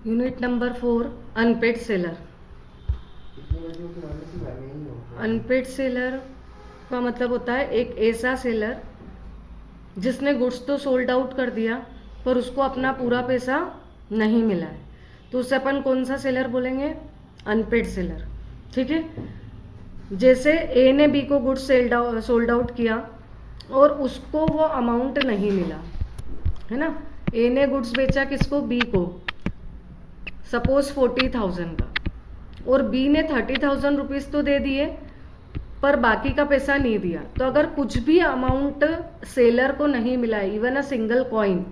Unit number 4, unpaid seller. Unpaid seller का मतलब होता है एक ऐसा सेलर जिसने गुड्स तो सोल्ड आउट कर दिया पर उसको अपना पूरा पैसा नहीं मिला है, तो उसे अपन कौन सा सेलर बोलेंगे? Unpaid seller. ठीक है। जैसे ए ने बी को गुड्स सोल्ड आउट किया और उसको वो अमाउंट नहीं मिला, है ना। ए ने गुड्स बेचा किसको? बी को, सपोज 40,000 का, और बी ने 30,000 रुपीज़ तो दे दिए पर बाकी का पैसा नहीं दिया। तो अगर कुछ भी अमाउंट सेलर को नहीं मिला, इवन अ सिंगल कॉइन,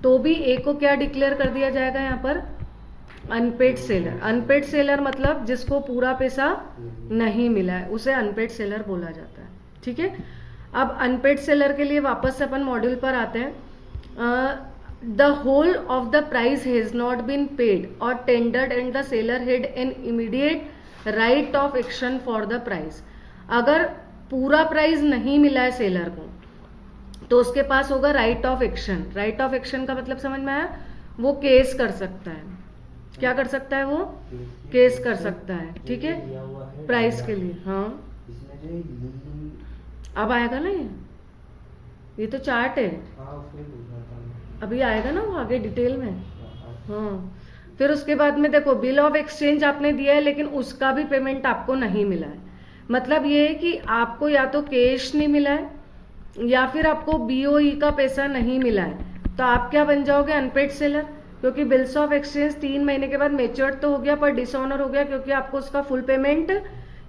तो भी ए को क्या डिक्लेयर कर दिया जाएगा यहाँ पर? Unpaid seller. अनपेड सेलर मतलब जिसको पूरा पैसा नहीं मिला है, उसे अनपेड सेलर बोला जाता है। ठीक है। अब अनपेड सेलर के लिए वापस से अपन मॉड्यूल पर आते हैं। The whole of the price has not been paid और tendered and the seller had an immediate right of action for the price. अगर पूरा प्राइस नहीं मिला है सेलर को, तो उसके पास होगा right of action. Right of action का मतलब समझ में आया? वो केस कर सकता है। क्या कर सकता है वो? केस कर सकता है। ठीक है, प्राइस के लिए। हाँ, अब आएगा ना, ये तो चार्ट है, अभी आएगा ना वो आगे डिटेल में। हाँ, फिर उसके बाद में देखो, बिल ऑफ एक्सचेंज आपने दिया है लेकिन उसका भी पेमेंट आपको नहीं मिला है। मतलब ये है कि आपको या तो कैश नहीं मिला है या फिर आपको बीओई का पैसा नहीं मिला है, तो आप क्या बन जाओगे? Unpaid seller. क्योंकि बिल्स ऑफ एक्सचेंज 3 महीने के बाद मेच्योर्ड तो हो गया पर डिसऑनर हो गया क्योंकि आपको उसका फुल पेमेंट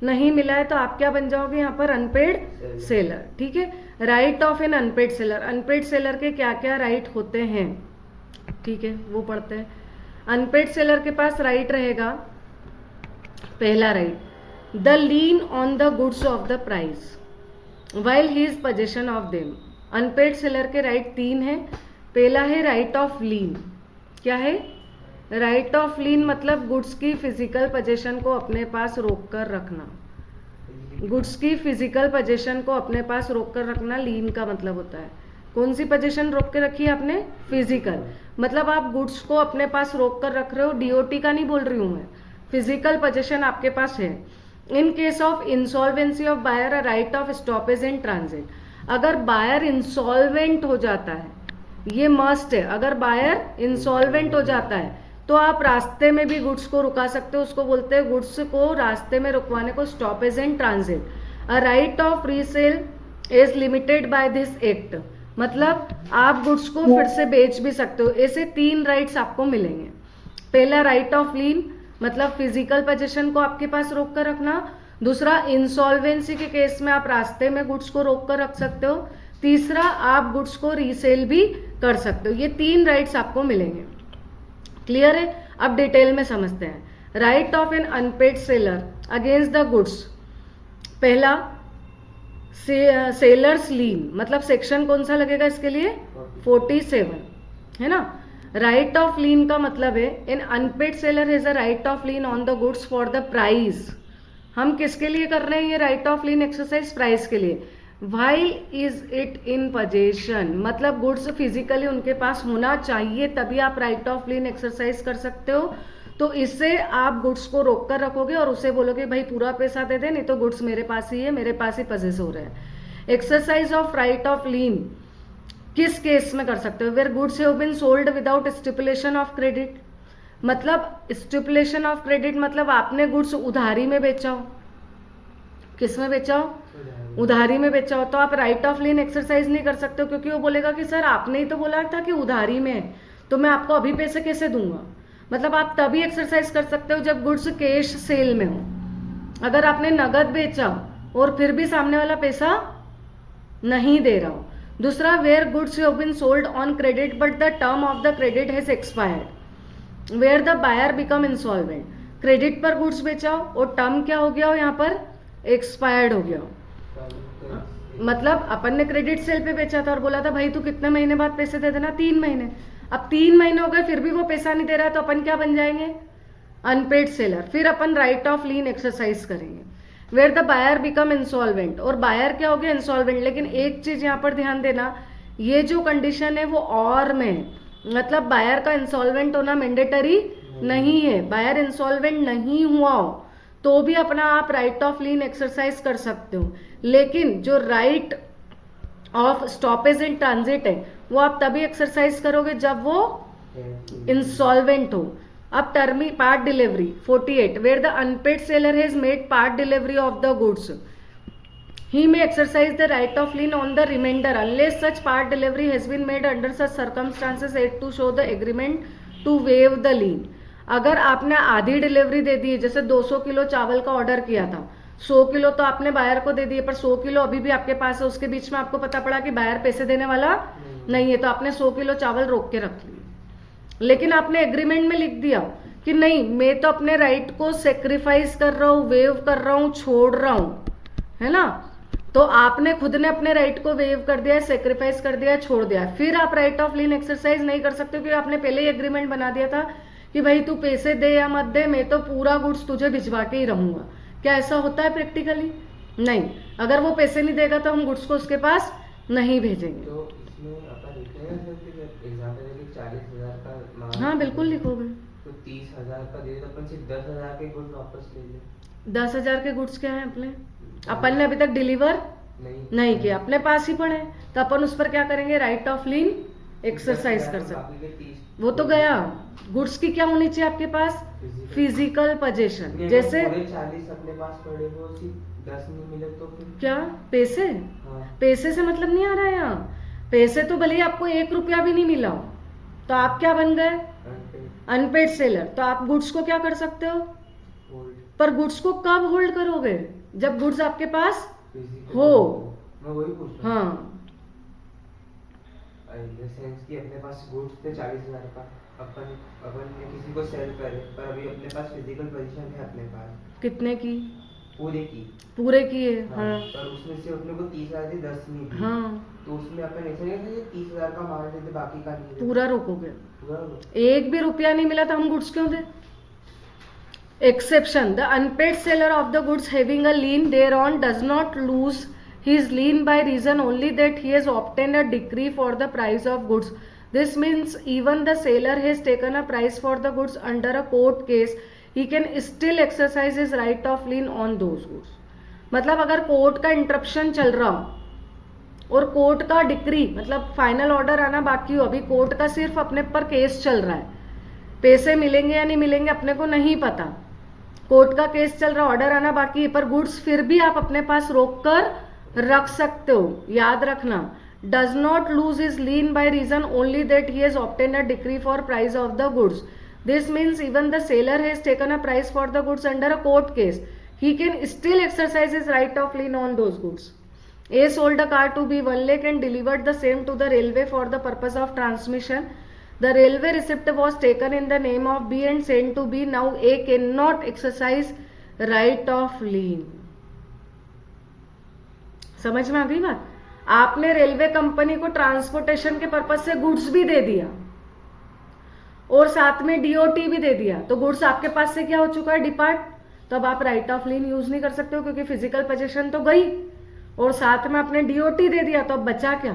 नहीं मिला है, तो आप क्या बन जाओगे यहाँ पर? Unpaid seller. ठीक है। Right of an unpaid seller. Unpaid seller के क्या क्या राइट होते हैं, ठीक है, वो पढ़ते हैं। अनपेड सेलर के पास राइट रहेगा, पहला right, the lien on the goods of the price while he is possession of them. Unpaid seller के राइट 3 है। पहला है राइट ऑफ लीन। क्या है? राइट ऑफ लीन मतलब गुड्स की फिजिकल पोजेशन को अपने पास रोक कर रखना। गुड्स की फिजिकल पोजेशन को अपने पास रोक कर रखना लीन का मतलब होता है। कौन सी पोजीशन रोक के रखी है आपने? फिजिकल। मतलब आप गुड्स को अपने पास रोक कर रख रहे हो, डीओटी का नहीं बोल रही हूं मैं, फिजिकल पोजीशन आपके पास है। In case of insolvency of buyer a right of stoppage in transit. अगर बायर इंसॉल्वेंट हो जाता है, ये मस्ट है, अगर बायर इंसॉल्वेंट हो जाता है तो आप रास्ते में भी गुड्स को रुका सकते हो, उसको बोलते हैं गुड्स को रास्ते में रुकवाने को stoppage in transit. A right of resale is limited by this act. मतलब आप गुड्स को फिर से बेच भी सकते हो। ऐसे 3 राइट्स आपको मिलेंगे। पहला राइट ऑफ लीन मतलब फिजिकल पोजीशन को आपके पास रोक कर रखना। दूसरा, इंसॉल्वेंसी के केस में आप रास्ते में गुड्स को रोक कर रख सकते हो। तीसरा, आप गुड्स को रीसेल भी कर सकते हो। ये 3 राइट्स आपको मिलेंगे। क्लियर है? अब डिटेल में समझते हैं। Right of an unpaid seller against the goods. पहला, सेलर्स लीन मतलब सेक्शन कौन सा लगेगा इसके लिए? 47, है ना। राइट ऑफ लीन का मतलब है an unpaid seller has a right of lien on the goods for the price. हम किसके लिए कर रहे हैं ये right of lien exercise? Price के लिए। While is it in possession मतलब गुड्स फिजिकली उनके पास होना चाहिए, तभी आप राइट ऑफ लीन एक्सरसाइज कर सकते हो। तो इससे आप गुड्स को रोक कर रखोगे और उसे बोलोगे भाई पूरा पैसा दे दे, नहीं तो गुड्स मेरे पास ही है, मेरे पास ही पजेस हो रहे हैं। Exercise of right of lien किस केस में कर सकते हो? Where goods have been sold without stipulation of credit. मतलब स्टिपुलेशन ऑफ क्रेडिट मतलब आपने गुड्स उधारी में बेचा हो। किस में बेचा हो? उधारी में बेचा हो। तो आप राइट ऑफ लीन एक्सरसाइज नहीं कर सकते हो क्योंकि वो बोलेगा कि सर आपने ही तो बोला था कि उधारी में है, तो मैं आपको अभी पैसे कैसे दूंगा। मतलब आप तभी एक्सरसाइज कर सकते हो जब गुड्स कैश सेल में हो। अगर आपने नगद बेचा और फिर भी सामने वाला पैसा नहीं दे रहा हो। दूसरा, where goods have been sold on credit but the term of the credit has expired where the buyer become insolvent. Credit पर गुड्स बेचा हो और टर्म क्या हो गया हो यहाँ पर? एक्सपायर्ड हो गया हो। मतलब अपन ने क्रेडिट सेल पे बेचा था और बोला था भाई तू कितने महीने बाद पैसे दे देना? 3 महीने। अब 3 महीने हो गए फिर भी वो पैसा नहीं दे रहा है, तो अपन क्या बन जाएंगे? Unpaid seller. फिर अपन राइट ऑफ लीन एक्सरसाइज करेंगे where the buyer become insolvent. और बायर क्या हो गया? इंसॉल्वेंट। लेकिन एक चीज यहाँ पर ध्यान देना, ये जो कंडीशन है वो और में, मतलब बायर का इंसॉल्वेंट होना मैंडेटरी नहीं है। बायर इंसॉल्वेंट नहीं हुआ हो तो भी अपना आप राइट ऑफ लीन एक्सरसाइज कर सकते हो, लेकिन जो right of stoppage in transit है वो आप तभी एक्सरसाइज करोगे जब वो इंसॉल्वेंट हो। अब टर्मी part delivery 48 where the unpaid seller has made part delivery of the goods, he may exercise the right of lien on the remainder unless such part delivery has been made under such circumstances as to show the agreement to waive the lien। अगर आपने आधी delivery दे दी है, जैसे 200 kilo चावल का order किया था, 100 kilo तो आपने बायर को दे दिए, पर 100 किलो अभी भी आपके पास है, उसके बीच में आपको पता पड़ा कि बायर पैसे देने वाला नहीं है, तो आपने 100 किलो चावल रोक के रख लिए। लेकिन आपने एग्रीमेंट में लिख दिया कि नहीं, मैं तो अपने राइट को सेक्रीफाइस कर रहा हूँ, वेव कर रहा हूँ, छोड़ रहा हूँ, है ना। तो आपने खुद ने अपने राइट को वेव कर दिया है, सेक्रीफाइस कर दिया है, छोड़ दिया है, फिर आप राइट ऑफ लीन एक्सरसाइज नहीं कर सकते क्योंकि आपने पहले ही एग्रीमेंट बना दिया था कि भाई तू पैसे दे या मत दे, मैं तो पूरा गुड्स तुझे भिजवा के ही रहूंगा। क्या ऐसा होता है प्रैक्टिकली? नहीं। अगर वो पैसे नहीं देगा तो हम गुड्स को उसके पास नहीं भेजेंगे। तो इसमें अपन लिखते हैं कि एग्जांपल है कि 40,000 का माल, हाँ बिल्कुल लिखोगे। तो 30,000 का दे तो अपन सिर्फ 10,000 के गुड्स वापस ले लें। 10,000 के गुड्स क्या है अपने? अपन ने अभी तक डिलीवर नहीं किया, अपने पास ही पड़े, तो अपन उस पर क्या करेंगे? राइट ऑफ लीन एक्सरसाइज कर सकते। वो तो गया। गुड्स की क्या होनी चाहिए आपके पास? Physical position. जैसे 40 अपने पास पड़े, वो सिर्फ 10 नहीं मिले तो फिर क्या पैसे? हाँ। पैसे से मतलब नहीं आ रहा है यहाँ। पैसे तो भले ही आपको 1 रुपया भी नहीं मिला हो तो आप क्या बन गए? Unpaid seller. तो आप गुड्स को क्या कर सकते हो? पर गुड्स को कब होल्ड करोगे? जब गुड्स आपके पास हो। मैं वही पूछ रहा हूँ। हाँ सेंस कि अपने पास गुड्स थे 40,000 का, अपन ने किसी को सेल करे, पर अभी अपने पास फिजिकल पोजीशन है अपने पास। कितने की? पूरे की है। हाँ। पर उसमें से अपने को 30,000 थी, 10 नहीं थी। हाँ। तो उसमें अपन ऐसे नहीं थे 30,000 का माल देते, बाकी का नहीं। पूरा रोकोगे? पूरा 1 भी रुपया नहीं मिला तो हम गुड्स क्यों दे? Exception: the unpaid seller of the goods having a lien thereon does not lose his lien by reason only that he has obtained a decree for the price of goods. This means even the seller has taken a price for the goods under a court case, he can still exercise his right of lien on those goods. मतलब अगर court का interruption चल रहा हो और court का decree मतलब final order आना बाकी हो, अभी कोर्ट का सिर्फ अपने पर केस चल रहा है, पैसे मिलेंगे या नहीं मिलेंगे अपने को नहीं पता, कोर्ट का केस चल रहा, ऑर्डर आना बाकी है, पर गुड्स फिर भी आप अपने पास रोक कर रख सकते हो। याद रखना, does not lose his lien by reason only that he has obtained a decree for price of the goods. This means even the seller has taken a price for the goods under a court case, he can still exercise his right of lien on those goods. A sold a car to B 1 lakh and delivered the same to the railway for the purpose of transmission. The railway receipt was taken in the name of B and sent to B. Now A cannot exercise right of lien. समझ में आ गई बात? आपने railway company को transportation के purpose से goods भी दे दिया और साथ में डीओटी भी दे दिया, तो गुड्स आपके पास से क्या हो चुका है? डिपार्ट। तो अब आप राइट ऑफ लीन यूज नहीं कर सकते हो क्योंकि फिजिकल पोजीशन तो गई और साथ में आपने डीओटी दे दिया, तो अब बचा क्या?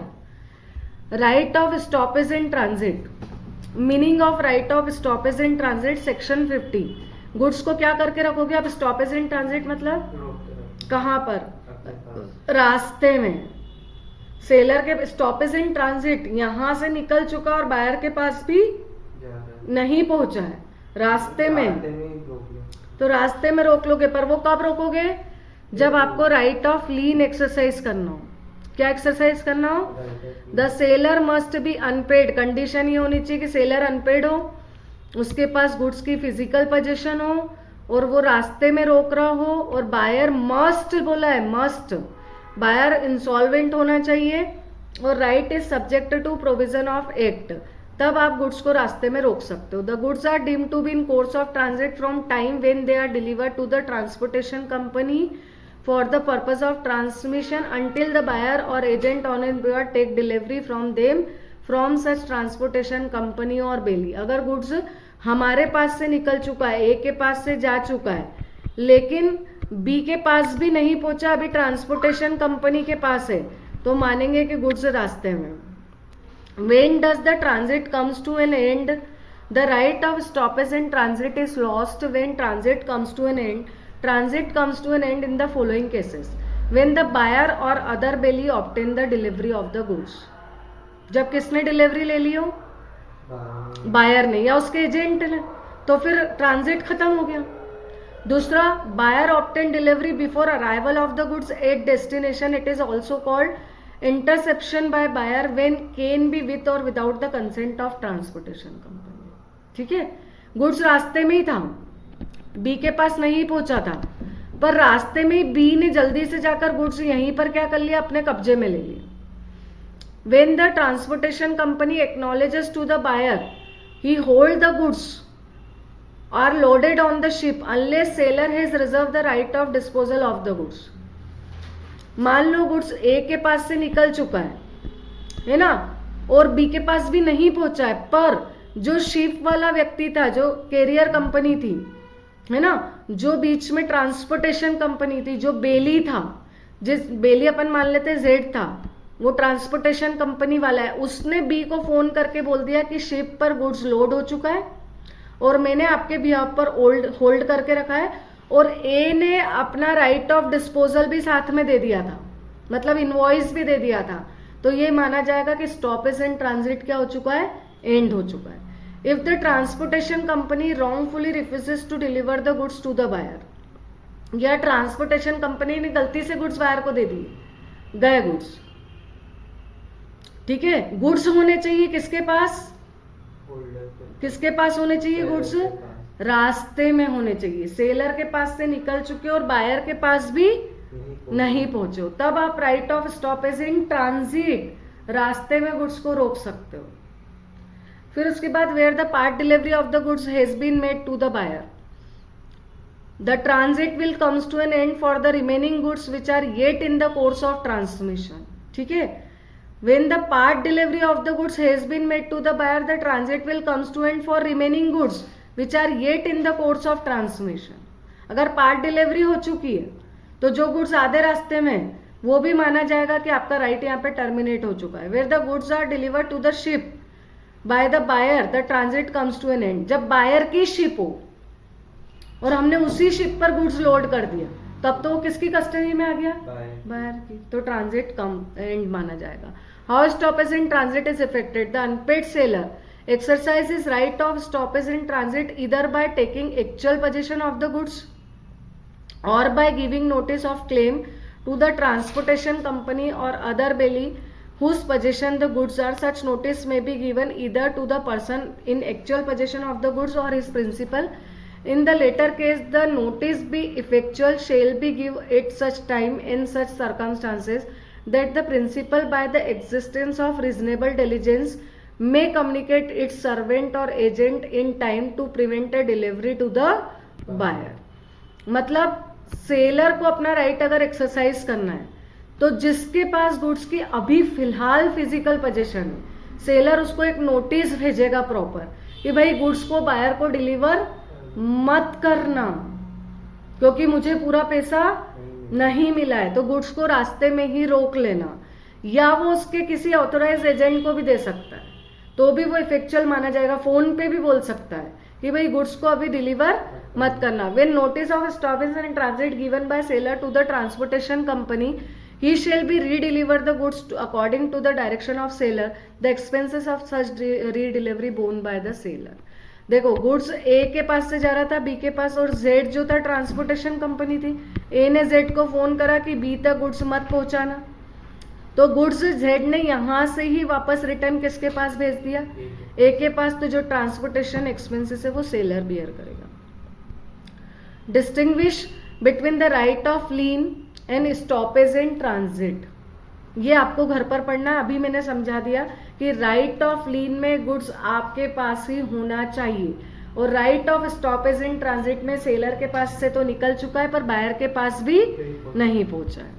Right of stoppage in transit. Meaning of right of stoppage in transit section 50। Goods को क्या करके रखोगे आप? स्टॉपेज इन ट्रांजिट मतलब कहाँ पर? रास्ते में। सेलर के स्टॉपेज इन ट्रांजिट यहां से निकल चुका और बायर के पास भी नहीं पहुंचा है, रास्ते में, तो रास्ते में रोक लोगे। पर वो कब रोकोगे? जब आपको राइट ऑफ लीन एक्सरसाइज करना हो। क्या एक्सरसाइज करना हो? The seller must be unpaid. Condition ये होनी चाहिए कि सेलर अनपेड हो, उसके पास गुड्स की फिजिकल पोजीशन हो और वो रास्ते में रोक रहा हो, और बायर मस्ट बोला है, मस्ट, बायर इंसॉल्वेंट होना चाहिए और right is subject to provision of act. तब आप गुड्स को रास्ते में रोक सकते हो। The goods are deemed to be in course of transit from time when they are delivered to the transportation company for the purpose of transmission until the buyer और agent on an board take delivery from them from such transportation company और bailee. अगर goods हमारे पास से निकल चुका है, ए के पास से जा चुका है, लेकिन बी के पास भी नहीं पहुंचा, अभी ट्रांसपोर्टेशन कंपनी के पास है, तो मानेंगे कि गुड्स रास्ते में। When does the transit comes to an end? The right of stoppage in transit is lost when transit comes to an end. Transit comes to an end in the following cases: when the buyer or other belly obtain the delivery of the goods. जब किसने delivery ले ली हो? Buyer ने या उसके agent ने, तो फिर ट्रांजिट खत्म हो गया. दूसरा, buyer obtain delivery before arrival of the goods at destination. It is also called interception by buyer when can be with और without the consent of transportation company. ठीक है, गुड्स रास्ते में ही था, बी के पास नहीं पहुंचा था, पर रास्ते में बी ने जल्दी से जाकर गुड्स यहीं पर क्या कर लिया, अपने कब्जे में ले लिया. When the transportation company acknowledges to the buyer, he hold the goods are loaded on the ship unless seller has reserved the right of disposal of the goods. मान लो गुड्स ए के पास से निकल चुका है ना, और बी के पास भी नहीं पहुंचा है, पर जो शिप वाला व्यक्ति था, जो कैरियर कंपनी थी, है ना, जो बीच में ट्रांसपोर्टेशन कंपनी थी, जो बेली था, जिस बेली अपन मान लेते जेड था, वो ट्रांसपोर्टेशन कंपनी वाला है, उसने बी को फोन करके बोल दिया कि शिप पर गुड्स लोड हो चुका है और मैंने आपके बिहाफ पर होल्ड करके रखा है, और ए ने अपना राइट ऑफ डिस्पोजल भी साथ में दे दिया था, मतलब इनवॉइस भी दे दिया था. तो ये माना जाएगा कि स्टॉपेज एंड ट्रांजिट क्या हो चुका है, एंड हो चुका है. If the transportation company wrongfully refuses to deliver the goods to the buyer, या ट्रांसपोर्टेशन कंपनी ने गलती से गुड्स बायर को दे दिए, गए गुड्स. ठीक है, गुड्स होने चाहिए किसके पास, किसके पास होने चाहिए गुड्स, रास्ते में होने चाहिए. सेलर के पास से निकल चुके और बायर के पास भी नहीं पहुंचे, तब आप right of stoppage in transit, रास्ते में गुड्स को रोक सकते हो. फिर उसके बाद where the part delivery of the goods has been made to the buyer, the transit will comes to an end for the remaining goods which are yet in the course of transmission. ठीक है, when the part delivery of the goods has been made to the buyer, the transit will comes to end for remaining goods which are yet in the course of transmission. अगर part delivery हो चुकी है तो जो goods आधे रास्ते में, वो भी माना जाएगा कि आपका राइट यहाँ पे टर्मिनेट हो चुका है. Where the goods are delivered to the ship by the buyer, the transit comes to an end. जब बायर की शिप हो और हमने उसी शिप पर गुड्स लोड कर दिया, तब तो वो किसकी कस्टडी में आ गया, बायर की, तो ट्रांजिट कम एंड माना जाएगा. How stoppage in transit is affected? The unpaid seller exercises right of stoppage in transit either by taking actual possession of the goods or by giving notice of claim to the transportation company or other belly whose possession the goods are. Such notice may be given either to the person in actual possession of the goods or his principal. In the latter case, the notice be effectual shall be given at such time in such circumstances that the principal by the existence of reasonable diligence may communicate its servant or agent in time to prevent a delivery to the buyer. मतलब seller को अपना right अगर exercise करना है तो जिसके पास goods की अभी फिलहाल फिजिकल पोजीशन है, सेलर उसको एक नोटिस भेजेगा प्रॉपर कि भाई गुड्स को बायर को डिलीवर मत करना क्योंकि मुझे पूरा पैसा नहीं मिला है, तो गुड्स को रास्ते में ही रोक लेना. या वो उसके किसी ऑथोराइज एजेंट को भी दे सकता है, तो भी वो इफेक्चुअल माना जाएगा. फोन पे भी बोल सकता है कि भाई गुड्स को अभी डिलीवर मत करना. When notice of stoppage and transit given by seller to the transportation company, he shall be redeliver the goods according to the direction of seller. The expenses of such redelivery borne by the seller. देखो goods ए के पास से जा रहा था B के पास, और Z जो था ट्रांसपोर्टेशन कंपनी थी. ए ने जेड को फोन करा कि बी तक गुड्स मत पहुंचाना, तो गुड्स जेड ने यहां से ही वापस रिटर्न किसके पास भेज दिया, ए के पास. तो जो ट्रांसपोर्टेशन एक्सपेंसेस है वो सेलर बियर करेगा. Distinguish between the right of lean and stoppage in transit, ये आपको घर पर पढ़ना है. अभी मैंने समझा दिया कि राइट ऑफ लीन में गुड्स आपके पास ही होना चाहिए, और right of stoppage in transit में सेलर के पास से तो निकल चुका है पर बायर के पास भी नहीं पहुंचा है.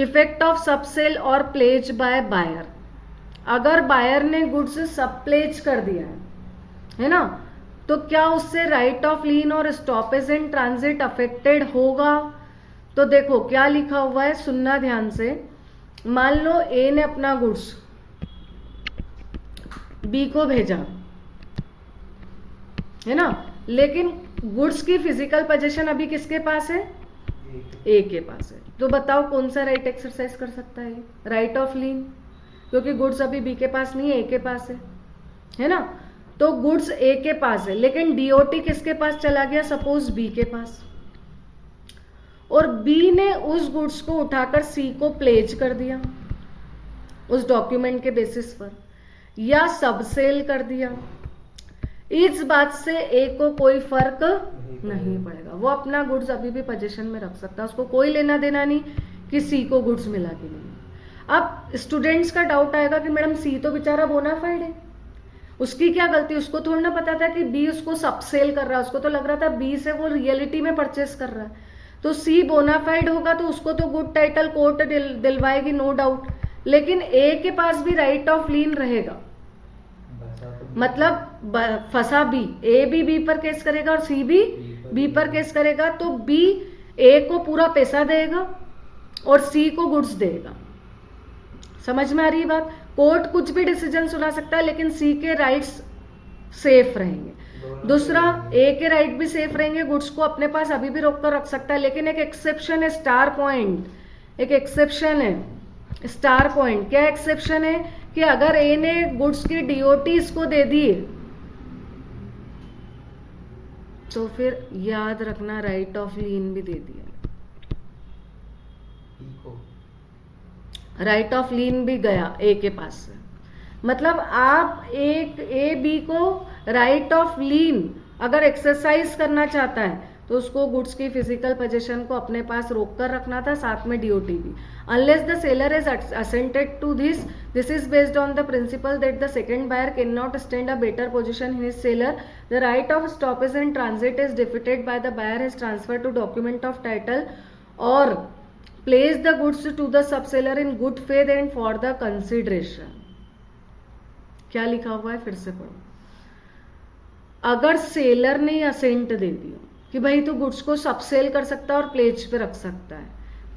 इफेक्ट ऑफ सबसेल और प्लेज बाय बायर, अगर बायर ने गुड्स सब प्लेज कर दिया है ना, तो क्या उससे राइट ऑफ लीन और स्टॉपेज इन ट्रांजिट अफेक्टेड होगा. तो देखो क्या लिखा हुआ है, सुनना ध्यान से. मान लो ए ने अपना गुड्स बी को भेजा, है ना, लेकिन गुड्स की फिजिकल पोजीशन अभी किसके पास है? ए के पास है। तो बताओ कौन सा राइट एक्सरसाइज कर सकता है? राइट ऑफ लीन, क्योंकि गुड्स अभी बी के पास नहीं है, ए के पास है ना। तो गुड्स ए के पास है, लेकिन डीओटी किसके पास चला गया? सपोज बी के पास, और बी ने उस गुड्स को उठाकर सी को प्लेज कर दिया उस डॉक्यूमेंट के बेसिस पर, या सबसेल कर दिया। इस बात से ए को कोई फर्क नहीं पड़ेगा, वो अपना गुड्स अभी भी पोजीशन में रख सकता है, उसको कोई लेना देना नहीं कि सी को गुड्स मिला कि नहीं। अब स्टूडेंट्स का डाउट आएगा कि मैडम सी तो बेचारा बोनाफाइड है, उसकी क्या गलती? उसको थोड़ा ना पता था कि बी उसको सबसेल कर रहा है, उसको तो लग रहा था बी से वो रियलिटी में परचेस कर रहा है। तो सी बोनाफाइड होगा तो उसको तो गुड टाइटल कोर्ट दिलवाएगी, नो डाउट, लेकिन ए के पास भी राइट ऑफ लीन रहेगा, मतलब फंसा बी, ए भी बी पर केस करेगा और सी भी बी पर केस करेगा, तो बी ए को पूरा पैसा देगा और सी को गुड्स देगा। समझ में आ रही है बात? कोर्ट कुछ भी डिसीजन सुना सकता है, लेकिन सी के राइट्स सेफ रहेंगे। दूसरा, ए के राइट भी सेफ रहेंगे, गुड्स को अपने पास अभी भी रोक कर रख सकता है, लेकिन एक एक्सेप्शन है, स्टार पॉइंट, एक एक्सेप्शन है, स्टार पॉइंट। क्या एक्सेप्शन है? कि अगर ए ने गुड्स की डीओटी इसको दे दी तो फिर याद रखना राइट ऑफ लीन भी दे दिया, राइट ऑफ लीन भी गया ए के पास से। मतलब आप एक ए बी को राइट ऑफ लीन अगर एक्सरसाइज करना चाहता है तो उसको गुड्स की फिजिकल पोजीशन को अपने पास रोक कर रखना था, साथ में डीओटी भी। Unless the seller is assented to this is based on the principle that the second buyer can not stand a better position in his seller, the right of stoppage in transit is defeated by the buyer has transfer to document of title और place the goods to the sub seller in good faith and for the consideration. क्या लिखा हुआ है? फिर से पढ़ो। अगर seller ने असेंट दे दिया कि भाई तो गुड्स को सब सेल कर सकता है और प्लेज पे रख सकता है,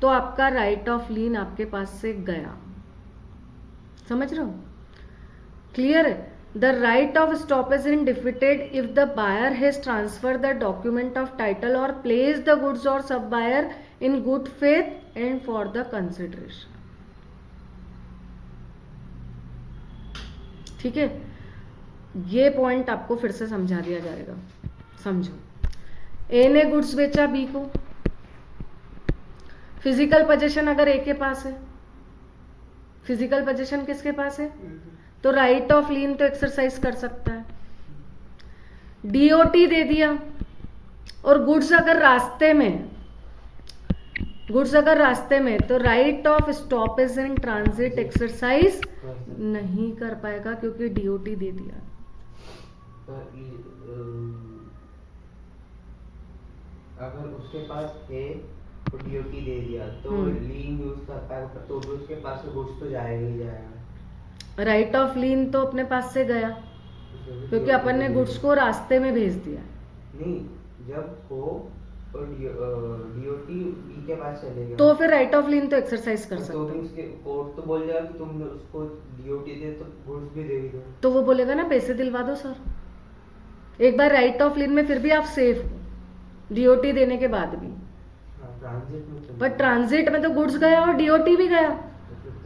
तो आपका राइट ऑफ लीन आपके पास से गया। समझ रहे हो? क्लियर है? The right of stoppage in defeated if the buyer has transfer the document of title और प्लेस द गुड्स और sub buyer in good faith and for the consideration. ठीक है, ये पॉइंट आपको फिर से समझा दिया जाएगा। समझो, ए ने गुड्स बेचा बी को, फिजिकल पोजीशन अगर ए के पास है, फिजिकल पोजीशन किसके पास है? तो राइट ऑफ लीन तो एक्सरसाइज कर सकता है। डीओटी दे दिया और गुड्स अगर रास्ते में तो right of stoppage in transit exercise नहीं कर पाएगा क्योंकि डीओटी दे दिया। अगर उसके पास ए को डीओटी दे दिया तो लीन यूज कर पाएगा, तो भी उसके पास से गुड्स तो जाएगा ही जाएगा। राइट ऑफ लीन तो अपने पास से गया क्योंकि अपन ने गुड्स को रास्ते में भेज दिया। नहीं, जब हो और डीओटी बी के पास चलेगा तो फिर राइट ऑफ लीन तो एक्सरसाइज कर सकता है। तो उसके कोर्ट तो बोल जाएगा कि तुम उसको डीओटी दे तो गुड्स भी दे दो, तो वो बोलेगा ना पैसे दिलवा दो सर। एक बार राइट ऑफ लीन में फिर भी आप सेफ हो डीओटी देने के बाद भी, पर ट्रांजिट में तो गुड्स गया और डीओटी भी गया,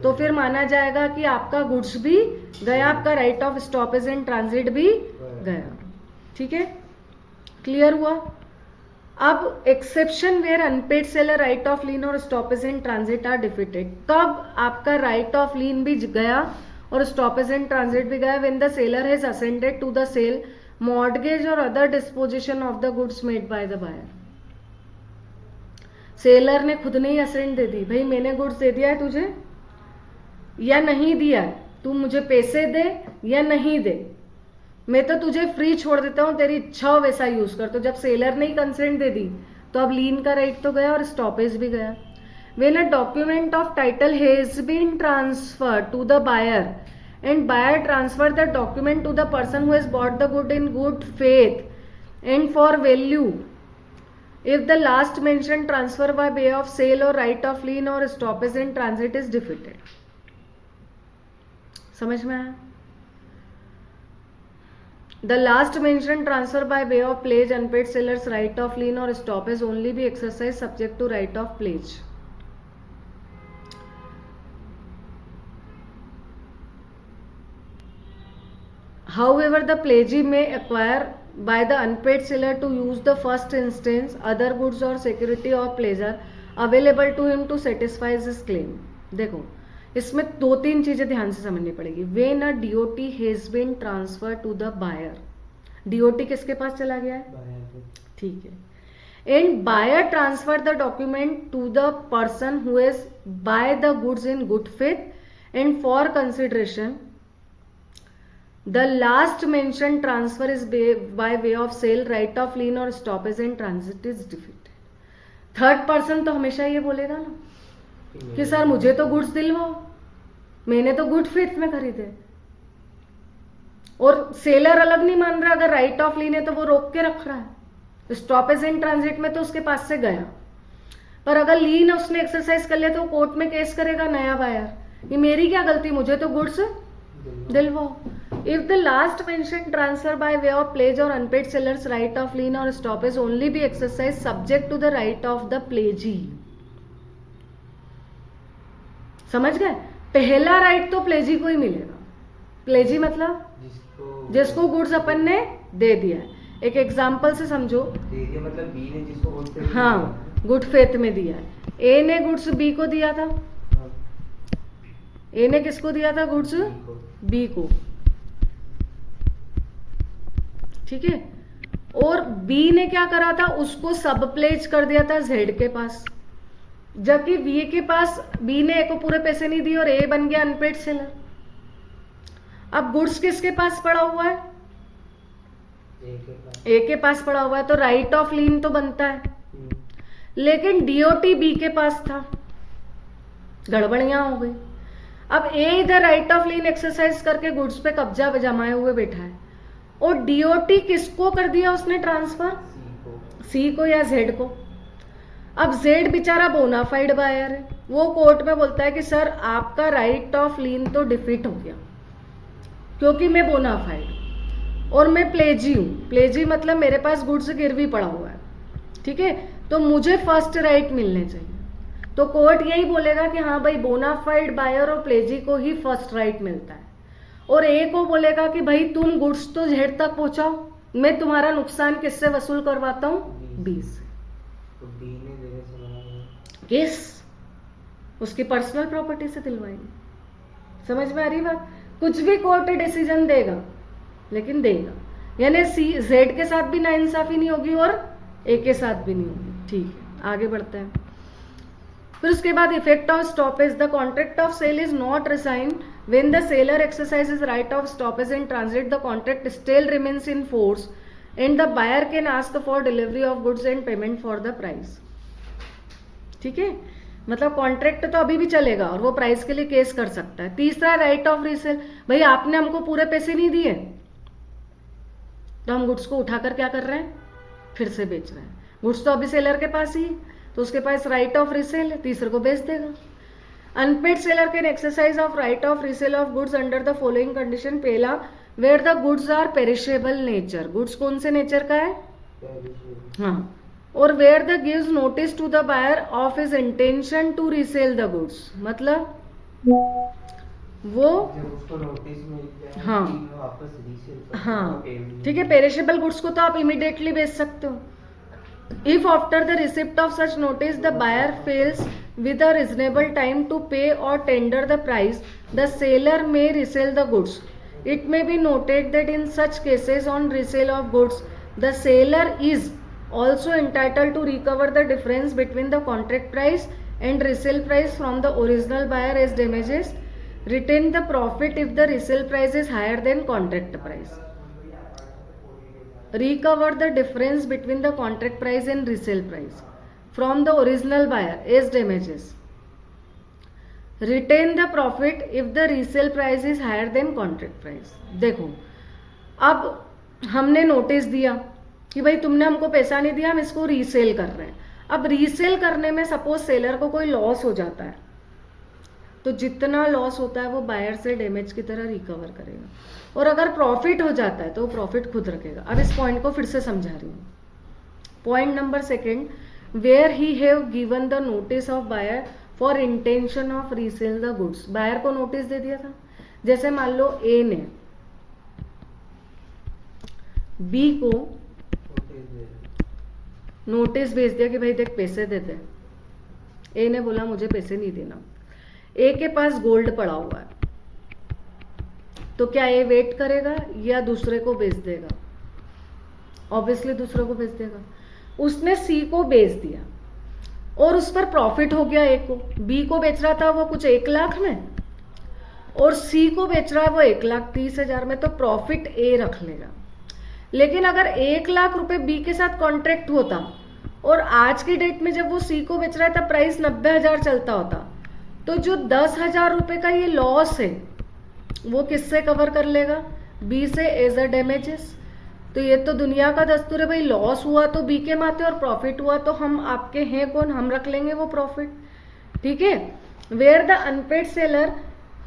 तो फिर माना जाएगा कि आपका गुड्स भी गया, आपका right of stoppage in transit भी गया। ठीक है, क्लियर हुआ? अब exception where unpaid seller right of lien और stoppage in transit are defeated. कब आपका राइट ऑफ लीन भी गया और स्टॉपेज इन ट्रांजिट भी गया? When the seller has assented to the sale, mortgage और other disposition of the goods made by the buyer. Seller ने खुद ने ही असेंट दे दी, भाई मैंने गुड्स दे दिया है तुझे या नहीं दिया है, तू मुझे पैसे दे या नहीं दे, मैं तो तुझे फ्री छोड़ देता हूं, तेरी इच्छा हो वैसा यूज कर। तो जब सेलर ने ही कंसेंट दे दी तो अब लीन का राइट तो गया और स्टॉपेज भी गया। When a document of title has been transferred to the buyer and buyer transfer the document to the person who has bought the good in good faith and for value, if the last mentioned transfer by way of sale or right of lien or stoppage in transit is defeated। समझ में आया? The last mentioned transfer by way of pledge, unpaid seller's right of lien or stoppage only be exercised subject to right of pledge. However, the pledgee may acquire by the unpaid seller to use the first instance other goods or security or pleasure available to him to satisfy his claim. देखो इसमें 2-3 चीजें ध्यान से समझनी पड़ेगी. When a DOT has been transferred to the buyer, DOT किसके पास चला गया है? ठीक है. And buyer transfer the document to the person who has buy the goods in good faith and for consideration. The last mentioned transfer is by way of sale, right of lien or stoppage and transit is defeated. Third person तो हमेशा ये बोलेगा ना कि sir मुझे तो goods दिलवाओ, मैंने तो गुड फेथ में खरीदे. और सेलर अलग नहीं मान रहा, अगर राइट ऑफ लीन है तो वो रोक के रख रहा है. स्टॉपेज इन ट्रांजिट में तो उसके पास से गया, पर अगर लीन उसने एक्सरसाइज कर लिया तो कोर्ट में केस करेगा नया बायर, ये मेरी क्या गलती, मुझे तो goods दिलवाओ. If the last mentioned transfer by way of pledge or unpaid seller's right of lien or stoppage only be exercised subject to the right of the pledgee. समझ गए? पहला राइट तो प्लेजी को ही मिलेगा. प्लेजी मतलब जिसको गुड्स अपन ने दे दिया है. एक एग्जांपल से समझो, दे दिया मतलब बी ने जिसको गुड्स हाँ गुड फेथ में दिया है. ए ने गुड्स बी को दिया था. ए ने किसको दिया था गुड्स? बी को. ठीक है. और बी ने क्या करा था, उसको सब प्लेज कर दिया था जेड के पास, जबकि बी के पास बी ने ए को पूरे पैसे नहीं दिए और ए बन गया अनपेड सेलर. अब गुड्स किसके पास पड़ा हुआ है? ए के पास पड़ा हुआ है, तो राइट ऑफ लीन तो बनता है. लेकिन डीओटी बी के पास था, गड़बड़ियां हो गई. अब ए इधर राइट ऑफ लीन एक्सरसाइज करके गुड्स पे कब्जा जमाए हुए बैठा है, और डीओटी किसको कर दिया उसने ट्रांसफर? सी को या जेड को. अब जेड बेचारा बोनाफाइड बायर है, वो कोर्ट में बोलता है कि सर आपका राइट ऑफ लीन तो डिफीट हो गया क्योंकि मैं बोनाफाइड और मैं प्लेजी हूं. प्लेजी मतलब मेरे पास गुड्स गिरवी पड़ा हुआ है. ठीक है, तो मुझे फर्स्ट राइट मिलने चाहिए. तो कोर्ट यही बोलेगा कि हाँ भाई बोनाफाइड बायर और प्लेजी को ही फर्स्ट राइट मिलता है, और ए को बोलेगा कि भाई तुम गुड्स तो जेड तक पहुंचाओ, मैं तुम्हारा नुकसान किससे वसूल करवाता हूं? बी से. केस उसकी पर्सनल प्रॉपर्टी से दिलवाएंगे. समझ में आ रही बात? कुछ भी कोर्ट डिसीजन देगा, लेकिन देगा. यानी सी जेड के साथ भी नाइंसाफी नहीं होगी और ए के साथ भी नहीं होगी. ठीक है, आगे बढ़ते हैं. फिर उसके बाद effect of stoppage. The contract of sale is not rescinded when the seller exercises right of stoppage in transit. The contract still remains in force and the buyer can ask for delivery of goods and payment for the price. ठीक है, मतलब contract तो अभी भी चलेगा और वो price के लिए केस कर सकता है. तीसरा राइट ऑफ रीसेल. भाई आपने हमको पूरे पैसे नहीं दिए तो हम गुड्स को उठाकर क्या कर रहे हैं? फिर से बेच रहे हैं. गुड्स तो अभी सेलर के पास ही, तो उसके पास राइट ऑफ रीसेल है, तीसरे को बेच देगा. Unpaid seller can exercise of right of resale of goods under the following condition. पहला, where the goods are perishable nature. Goods कौन से नेचर का है? हाँ. और where the gives notice to the buyer of his intention to resale the goods. मतलब वो जब उसको नोटिस मिल जाए हाँ कि वापस रीसेल हाँ ठीक है. पेरिशेबल गुड्स को तो आप इमीडिएटली बेच सकते हो. If after the receipt of such notice the buyer fails with a reasonable time to pay or tender the price, the seller may resell the goods. It may be noted that in such cases on resale of goods, the seller is also entitled to recover the difference between the contract price and resale price from the original buyer as damages, retain the profit if the resale price is higher than contract price. Recover the difference between the contract price and resale price from the original buyer as damages. Retain the profit if the resale price is higher than contract price. देखो, अब हमने notice दिया कि भाई तुमने हमको पैसा नहीं दिया, हम इसको रीसेल कर रहे हैं. अब रीसेल करने में सपोज सेलर को कोई लॉस हो जाता है तो जितना लॉस होता है वो बायर से डैमेज की तरह रिकवर करेगा, और अगर प्रॉफिट हो जाता है तो वो प्रॉफिट खुद रखेगा। अब इस पॉइंट को फिर से समझा रही हूँ। Point number second, where he have given the notice of buyer for intention of resale the goods. Buyer को नोटिस दे दिया था, जैसे मान लो ए ने बी को नोटिस भेज दिया कि भाई देख पैसे दे दे। ए ने बोला मुझे पैसे नहीं देना। ए के पास गोल्ड पड़ा हुआ है, तो क्या ए वेट करेगा या दूसरे को बेच देगा? ऑब्वियसली दूसरे को बेच देगा। उसने सी को बेच दिया और उस पर प्रॉफिट हो गया ए को। बी को बेच रहा था वो कुछ 1 लाख में और सी को बेच रहा है वो 1,30,000 में, तो प्रॉफिट ए रख लेगा। लेकिन अगर 1 लाख रुपए बी के साथ कॉन्ट्रैक्ट होता और आज की डेट में जब वो सी को बेच रहा है तब प्राइस 90,000 चलता होता, तो जो 10,000 रुपए का ये लॉस है वो किससे कवर कर लेगा? बी से एज अ डैमेजेस। तो ये तो दुनिया का दस्तूर है भाई, लॉस हुआ तो बी के माथे और प्रॉफिट हुआ तो हम आपके हैं कौन, हम रख लेंगे वो प्रॉफिट। ठीक है। Where the unpaid seller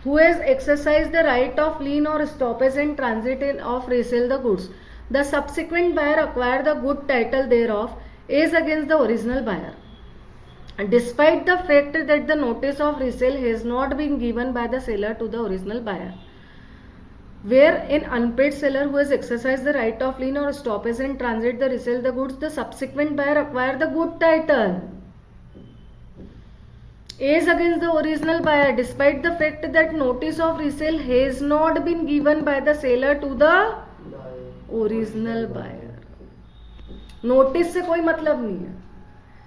who has exercised the right of lien or stoppage in transit of resell the goods, the subsequent buyer acquire the good title thereof is against the original buyer, despite the fact that the notice of resale has not been given by the seller to the original buyer. Where an unpaid seller who has exercised the right of lien or stoppage in transit the resell the goods, the subsequent buyer acquire the good title is against the original buyer, despite the fact that notice of resale has not been given by the seller to the original buyer. Notice से कोई मतलब नहीं है।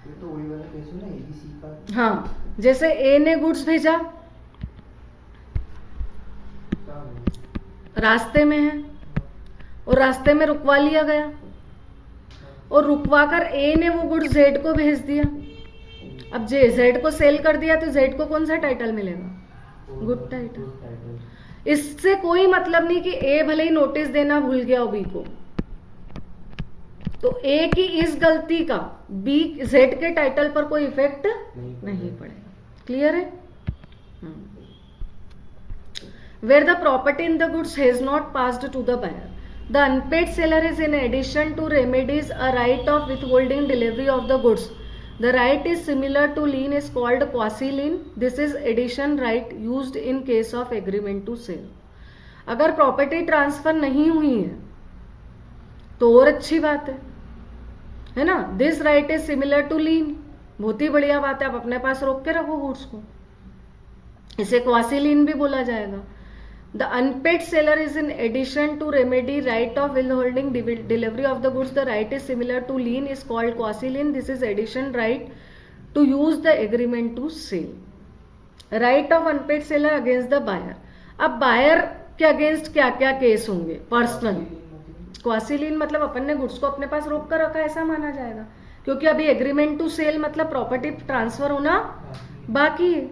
ये तो वही वाला case है ना, एबीसी का। हाँ, जैसे ए ने गुड्स भेजा, रास्ते में है और रास्ते में रुकवा लिया गया और रुकवा कर ए ने वो गुड्स जेड को भेज दिया। अब जेड को सेल कर दिया तो जेड को कौन सा टाइटल मिलेगा? Good title. इससे कोई मतलब नहीं कि ए भले ही नोटिस देना भूल गया हो बी को, तो ए की इस गलती का बी जेड के टाइटल पर कोई इफेक्ट नहीं पड़ेगा। क्लियर है? Where the property in the goods has not passed to the buyer, the unpaid seller is in addition to remedies a right of withholding delivery of the goods. The right is similar to lien is called quasi-lien. This is addition right used in case of agreement to sale. अगर property transfer नहीं हुई है तो और अच्छी बात है ना। This right is similar to lien, बहुत ही बढ़िया बात है। आप अपने पास रोक के रखो गुड्स को, इसे क्वासी लीन भी बोला जाएगा। The unpaid seller is in addition to remedy right of withholding delivery of the goods. The right is similar to lien is called quasi-lien. This is addition right to use the agreement to sell. Right of unpaid seller against the buyer. अब buyer के against क्या क्या case होंगे? Personal क्वासी-लीन मतलब अपन ने goods को अपने पास रोक कर रखा, ऐसा माना जाएगा, क्योंकि अभी एग्रीमेंट टू सेल मतलब प्रॉपर्टी ट्रांसफर होना बाकी है।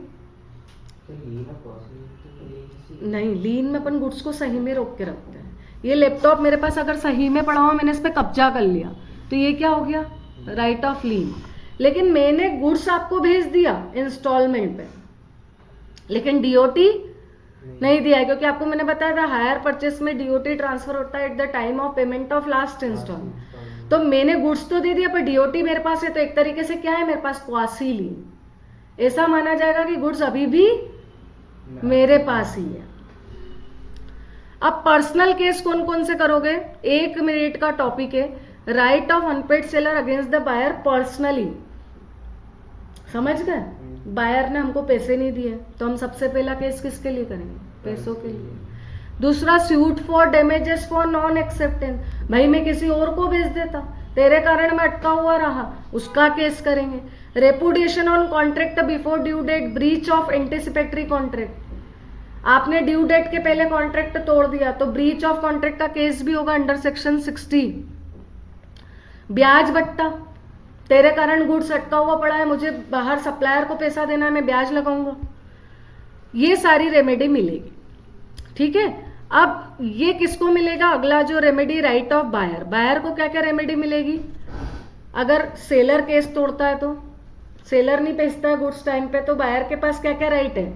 नहीं, लीन में अपन गुड्स को सही में रोक के रखते हैं। ये लैपटॉप मेरे पास अगर सही में पड़ा हुआ, मैंने इस पे कब्जा कर लिया, तो ये क्या हो गया? राइट ऑफ लीन। लेकिन मैंने गुड्स आपको भेज दिया इंस्टॉलमेंट पे, लेकिन डीओटी नहीं दिया है, क्योंकि आपको मैंने बताया था हायर परचेस में डीओटी ट्रांसफर होता है at the time of payment of last instalment. तो मैंने गुड्स तो दे दिया पर डीओटी मेरे पास है, तो एक तरीके से क्या है मेरे पास? क्वासी लीन। ऐसा माना जाएगा कि गुड्स अभी भी मेरे पास ही है। अब पर्सनल केस कौन कौन से करोगे? 1 मिनट का टॉपिक है, right of unpaid seller against the buyer personally. समझ गए? बायर ने हमको पैसे नहीं दिए तो हम सबसे पहला केस किसके लिए करेंगे? पैसों के लिए। दूसरा, suit for damages for non acceptance. भाई मैं किसी और को भेज देता, तेरे कारण मैं अटका हुआ रहा, उसका केस करेंगे। Repudiation on contract before due date, breach of anticipatory contract. आपने ड्यू डेट के पहले कॉन्ट्रैक्ट तोड़ दिया तो ब्रीच ऑफ कॉन्ट्रैक्ट का केस भी होगा अंडर सेक्शन 60। ब्याज बट्टा, तेरे कारण गुड्स अटका हुआ पड़ा है, मुझे बाहर सप्लायर को पैसा देना है, मैं ब्याज लगाऊंगा। ये सारी रेमेडी मिलेगी। ठीक है। अब ये किसको मिलेगा? अगला जो remedy, right of buyer. Buyer को क्या क्या रेमेडी मिलेगी? अगर सेलर केस तोड़ता है तो, सेलर नहीं भेजता है गुड्स टाइम पे, तो बायर के पास क्या क्या राइट है?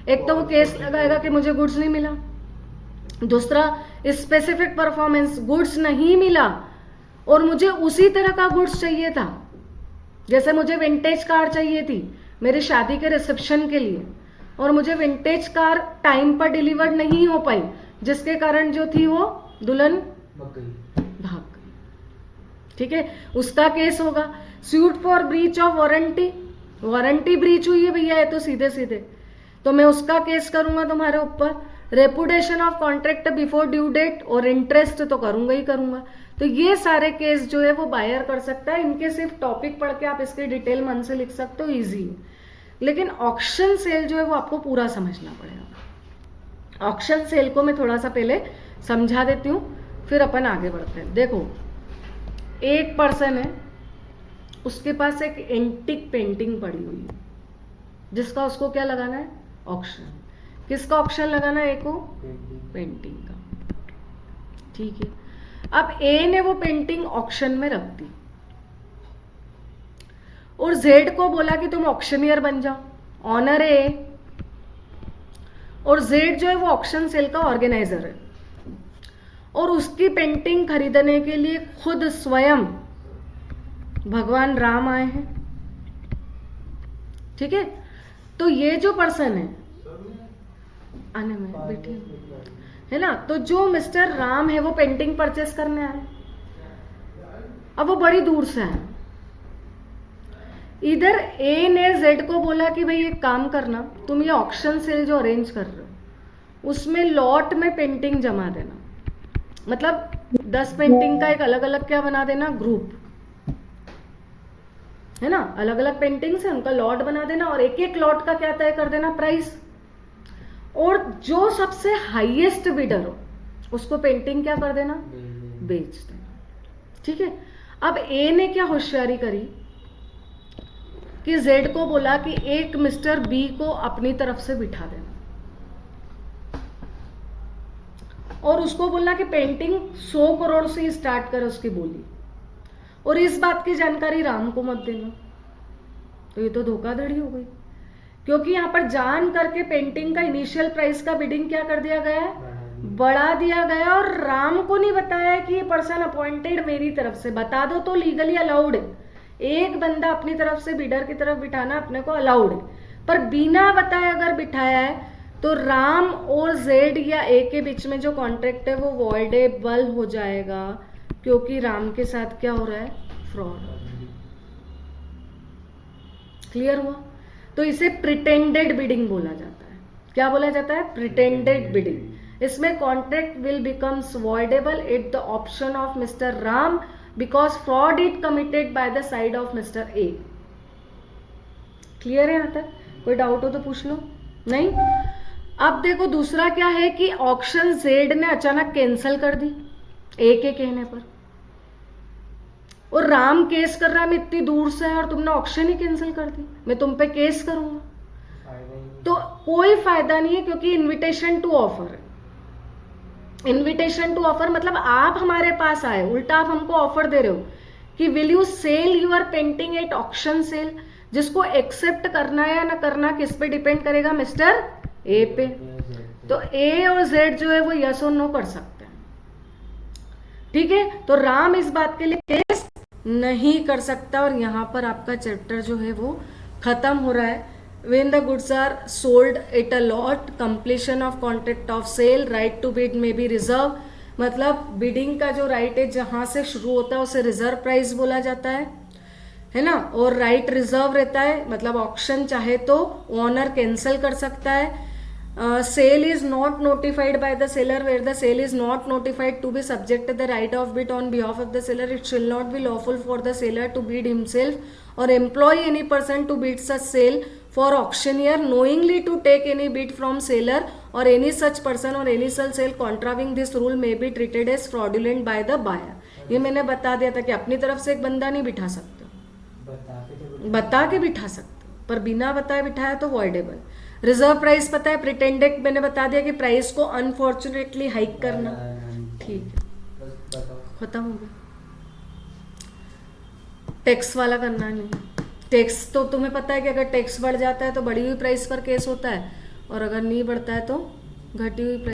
एक तो वो केस लगाएगा कि मुझे गुड्स नहीं मिला, दूसरा स्पेसिफिक परफॉर्मेंस गुड्स नहीं मिला और मुझे उसी तरह का गुड्स चाहिए था, जैसे मुझे विंटेज कार चाहिए थी मेरी शादी के रिसेप्शन के लिए, और मुझे विंटेज कार टाइम पर डिलीवर्ड नहीं हो पाई, जिसके कारण जो थी वो दुल्हन भाग गई। ठीक है, उसका केस होगा। Suit for breach of warranty, warranty breach हुई है भैया, ये तो सीधे सीधे, तो मैं उसका केस करूंगा तुम्हारे ऊपर। Repudiation of contract before due date और इंटरेस्ट तो करूंगा ही करूंगा। तो ये सारे केस जो है वो बायर कर सकता है। इनके सिर्फ टॉपिक पढ़ के आप इसके डिटेल मन से लिख सकते हो, इजी है। लेकिन ऑक्शन सेल जो है वो आपको पूरा समझना पड़ेगा। ऑक्शन सेल को मैं थोड़ा सा पहले समझा देती हूँ, फिर अपन आगे बढ़ते हैं। देखो, एक पर्सन है, उसके पास एक एंटिक पेंटिंग पड़ी हुई है, जिसका उसको क्या लगाना है? ऑक्शन। किसका ऑक्शन लगाना है? एक को पेंटिंग का। ठीक है, अब ए ने वो पेंटिंग ऑक्शन में रख दी और जेड को बोला कि तुम ऑक्शनियर बन जाओ। ऑनर है ए और जेड जो है वो ऑक्शन सेल का ऑर्गेनाइजर है, और उसकी पेंटिंग खरीदने के लिए खुद स्वयं भगवान राम आए हैं। ठीक है, तो ये जो पर्सन है, आने में बैठी है ना, तो जो मिस्टर राम है वो पेंटिंग परचेस करने आए। अब वो बड़ी दूर से आए। इधर ए ने जेड को बोला कि भाई एक काम करना, तुम ये ऑक्शन सेल जो अरेंज कर रहे हो उसमें लॉट में पेंटिंग जमा देना, मतलब 10 पेंटिंग का एक अलग अलग क्या बना देना, ग्रुप है ना, अलग अलग पेंटिंग्स है उनका लॉट बना देना, और एक एक लॉट का क्या तय कर देना, प्राइस, और जो सबसे हाईएस्ट बिडर हो उसको पेंटिंग क्या कर देना, बेच देना। ठीक है, अब ए ने क्या होशियारी करी कि जेड को बोला कि एक मिस्टर बी को अपनी तरफ से बिठा देना, और उसको बोलना कि पेंटिंग 100 करोड़ से स्टार्ट करे उसकी बोली, और इस बात की जानकारी राम को मत देना। तो ये तो धोखाधड़ी हो गई, क्योंकि यहां पर जान करके पेंटिंग का इनिशियल प्राइस का बिडिंग क्या कर दिया गया है, बढ़ा दिया गया, और राम को नहीं बताया कि ये पर्सन अपॉइंटेड मेरी तरफ से। बता दो तो लीगली अलाउड है, एक बंदा अपनी तरफ से बिडर की तरफ बिठाना अपने को अलाउड है, पर बिना बताए अगर बिठाया है तो राम और जेड या ए के बीच में जो कॉन्ट्रैक्ट है वो वॉइडेबल हो जाएगा, क्योंकि राम के साथ क्या हो रहा है, फ्रॉड। क्लियर हुआ? तो इसे प्रिटेंडेड बिडिंग बोला जाता है। क्या बोला जाता है? Pretended bidding. इसमें contract will becomes voidable at the option of mister Ram because fraud it committed by the side of mister A. Clear है? यहां तक कोई डाउट हो तो पूछ लो। नहीं? अब देखो दूसरा क्या है कि ऑक्शन जेड ने अचानक कैंसिल कर दी ए के कहने पर, और राम केस कर रहा है मैं इतनी दूर से है और तुमने ऑक्शन ही कैंसिल कर दी, मैं तुम पे केस करूंगा। तो कोई फायदा नहीं है, क्योंकि इनविटेशन टू ऑफर है। इनविटेशन टू ऑफर मतलब आप हमारे पास आए, उल्टा आप हमको ऑफर दे रहे हो कि will you sell your painting at auction sale, जिसको एक्सेप्ट करना या ना करना किस पे डिपेंड करेगा, मिस्टर ए पे। तो ए और जेड जो है वो यस और नो कर सकते हैं। ठीक है, तो राम इस बात के लिए केस नहीं कर सकता, और यहां पर आपका चैप्टर जो है वो खत्म हो रहा है। When the goods are sold at a lot, completion of contract of sale, right to bid may be reserve, मतलब बिडिंग का जो राइट है जहां से शुरू होता है उसे रिजर्व प्राइस बोला जाता है ना, और राइट रिजर्व रहता है, मतलब ऑक्शन चाहे तो ओनर कैंसिल कर सकता है। Sale is not notified by the seller, where the sale is not notified to be subject the right of bid on behalf of the seller, it shall not be lawful for the seller to bid himself और employ any person to bid such sale for auctioneer knowingly to take any bid from seller or any such person or any such sale contravening this rule may be treated as fraudulent by the buyer। ये मैंने बता दिया था कि अपनी तरफ से एक बंदा नहीं बिठा सकते, बता के बिठा सकते, पर बिना बताए बिठाया तो वॉइडेबल। रिजर्व प्राइस पता है, प्रिटेंडेड मैंने बता दिया कि प्राइस को अनफॉर्चुनेटली हाइक करना। ठीक है, खत्म हो गया। टैक्स वाला करना नहीं। टैक्स तो तुम्हें पता है कि अगर टैक्स बढ़ जाता है तो बढ़ी हुई प्राइस पर केस होता है, और अगर नहीं बढ़ता है तो घटी हुई